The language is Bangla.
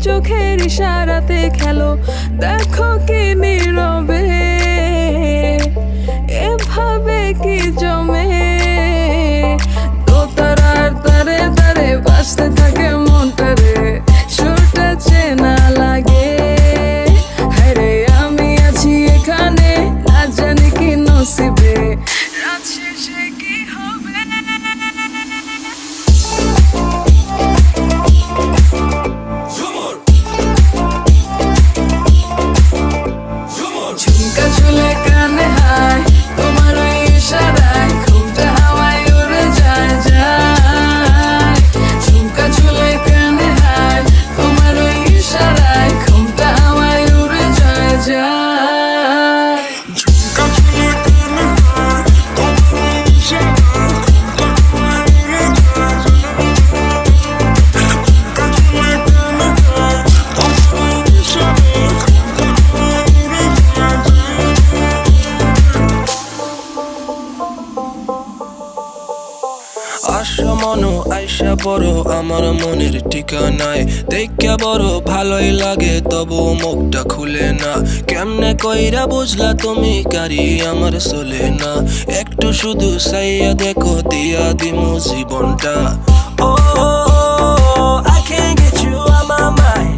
চোখের ইশারাতে খেলো, দেখো কি নীরবে এভাবে কি জমে। দোতারার তারে তারে বাজতে থাকে মনটারে, সুরটা চেনা লাগে। হায়রে আমি আছি এখানে, আজ জানি কি নসিবে, রাত শেষে কি হবে। ঝুমকা ঝুলে কানে হায়, তোমার ওই ইশারায় ঘুমটা হাওয়ায় উড়ে যায় যায়। ঝুমকা ঝুলে কানে হায়, তোমার ওই ইশারায় ঘুমটা হাওয়ায় উড়ে যায় যায়। ঝুমকা ঝুলে কানে হায়, তোমার ওই ইশারায় ঘুমটা হাওয়ায় উড়ে যায় যায়। ঝুমকা ঝুলে কানে হায়, তোমার ওই ইশারায় ঘুমটা হাওয়ায় উড়ে যায় যায়। আশা মনো আইসা বড় আমার মনের ঠিকানায়, দেখা বড় ভালোই লাগে তবু মুখটা খুলে না। কেমনে কইরা বুঝলা তুমি কারি আমার চলে না, একটু শুধু চাইয়া দেখো দিয়া দিমু জীবনটা। ও I can't get you out my mind,